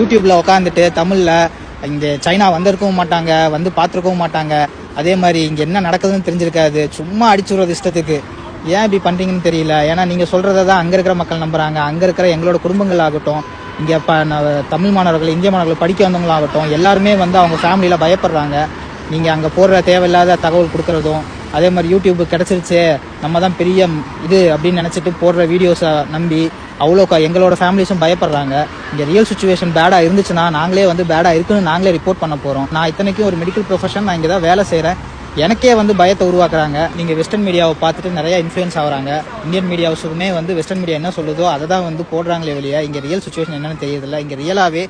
யூடியூப்ல உட்காந்துட்டு தமிழ்ல இங்க சைனா வந்திருக்கவும் மாட்டாங்க, வந்து பார்த்துருக்கவும் மாட்டாங்க. அதே மாதிரி இங்க என்ன நடக்குதுன்னு தெரிஞ்சிருக்காது. சும்மா அடிச்சுடுறது இஷ்டத்துக்கு. ஏன் இப்படி பண்றீங்கன்னு தெரியல. ஏன்னா நீங்க சொல்றதை தான் அங்க இருக்கிற மக்கள் நம்புறாங்க. அங்க இருக்கிற எங்களோட குடும்பங்கள் ஆகட்டும், இங்க தமிழ் மாணவர்கள், இந்திய மாணவர்கள் படிக்க வந்தவங்களாகட்டும், எல்லாருமே வந்து அவங்க ஃபேமிலியில பயப்படுறாங்க. நீங்க அங்க போடுற தேவையில்லாத தகவல் கொடுக்கறதும், அதே மாதிரி யூடியூப் கிடைச்சிருச்சு, நம்ம தான் பெரிய இது அப்படின்னு நினைச்சிட்டு போடுற வீடியோஸை நம்பி அவ்வளோ எங்களோட ஃபேமிலிஸும் பயப்படுறாங்க. இங்கே ரியல் சுச்சுவேஷன் பேடாக இருந்துச்சுன்னா நாங்களே வந்து பேடாக இருக்குன்னு நாங்களே ரிப்போர்ட் பண்ண போகிறோம். நான் இத்தனைக்கும் ஒரு மெடிக்கல் ப்ரொஃபஷன், நான் இங்கே தான் வேலை செய்கிறேன். எனக்கே வந்து பயத்தை உருவாக்குறாங்க. நீங்கள் வெஸ்டர்ன் மீடியாவை பார்த்துட்டு நிறைய இன்ஃப்ளூயன்ஸ் ஆகுறாங்க. இந்தியன் மீடியாவுமே வந்து வெஸ்டர்ன் மீடியா என்ன சொல்லுதோ அதை தான் வந்து போடுறாங்களே வெளியே. இங்கே ரியல் சுச்சுவேஷன் என்னன்னு தெரியறதில்ல. இங்கே ரியலாகவே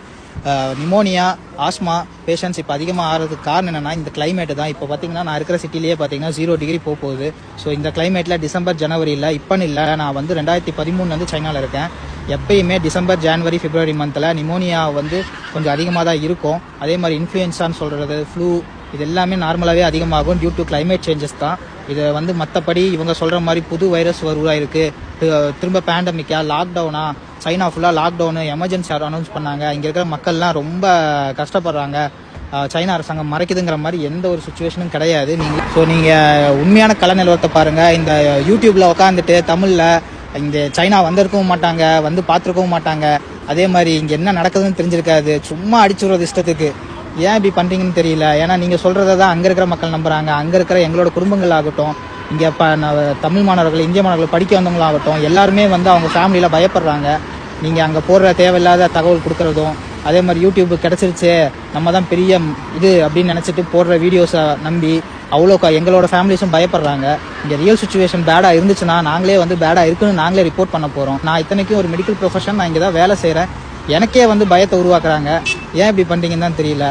நிமோனியா, ஆஸ்மா பேஷண்ட்ஸ் இப்போ அதிகமாக ஆகிறதுக்கு காரணம் என்னன்னா இந்த கிளைமேட்டு தான். இப்போ பார்த்தீங்கன்னா நான் இருக்கிற சிட்டிலேயே பார்த்தீங்கன்னா 0 டிகிரி போகுது. ஸோ இந்த கிளைமேட்டில் டிசம்பர் ஜனவரியில் இப்போன்னு இல்லை, நான் வந்து 2013 சைனாவில் இருக்கேன். எப்பயுமே டிசம்பர் ஜனவரி பிப்ரவரி மந்தில் நிமோனியா வந்து கொஞ்சம் அதிகமாக தான் இருக்கும். அதே மாதிரி இன்ஃப்ளூயன்ஸான்னு சொல்கிறது, ஃப்ளூ, இது எல்லாமே நார்மலாகவே அதிகமாகும் டியூ டு கிளைமேட் சேஞ்சஸ் தான். இதை வந்து மற்றபடி இவங்க சொல்கிற மாதிரி புது வைரஸ் உருவாயிருக்கு, திரும்ப பேண்டமிக்கா, லாக்டவுனா, சைனா ஃபுல்லாக லாக்டவுனு, எமர்ஜென்சி அனௌன்ஸ் பண்ணாங்க. இங்கே இருக்கிற மக்கள்லாம் ரொம்ப கஷ்டப்படுறாங்க, சைனா அரசாங்கம் மறைக்குதுங்கிற மாதிரி எந்த ஒரு சுச்சுவேஷனும் கிடையாது. நீங்கள் உண்மையான கல நிலவரத்தை பாருங்கள். இந்த யூடியூப்பில் உட்காந்துட்டு தமிழில் இங்க சைனா வந்திருக்கவும் மாட்டாங்க, வந்து பார்த்துருக்கவும் மாட்டாங்க. அதே மாதிரி இங்கே என்ன நடக்குதுன்னு தெரிஞ்சிருக்காது. சும்மா அடிச்சுடுறது இஷ்டத்துக்கு. ஏன் இப்படி பண்றீங்கன்னு தெரியல. ஏன்னா நீங்க சொல்றதை தான் அங்க இருக்கிற மக்கள் நம்புறாங்க. அங்க இருக்கிற எங்களோட குடும்பங்கள் ஆகட்டும், இங்க தமிழ் மாணவர்கள், இந்திய மாணவர்கள் படிக்க வந்தவங்களாகட்டும், எல்லாருமே வந்து அவங்க ஃபேமிலியில பயப்படுறாங்க. நீங்க அங்க போடுற தேவையில்லாத தகவல் கொடுக்கறதும், அதே மாதிரி யூடியூப் கிடைச்சிருச்சு, நம்ம தான் பெரிய இது அப்படின்னு நினைச்சிட்டு போடுற வீடியோஸை நம்பி அவ்வளோ எங்களோட ஃபேமிலிஸும் பயப்படுறாங்க. இங்கே ரியல் சுச்சுவேஷன் பேடாக இருந்துச்சுன்னா நாங்களே வந்து பேடாக இருக்குன்னு நாங்களே ரிப்போர்ட் பண்ண போகிறோம். நான் இத்தனைக்கும் ஒரு மெடிக்கல் ப்ரொஃபஷன், நான் இங்கே தான் வேலை செய்கிறேன். எனக்கே வந்து பயத்தை உருவாக்குறாங்க. ஏன் இப்படி பண்ணுறீங்கன்னு தான் தெரியல.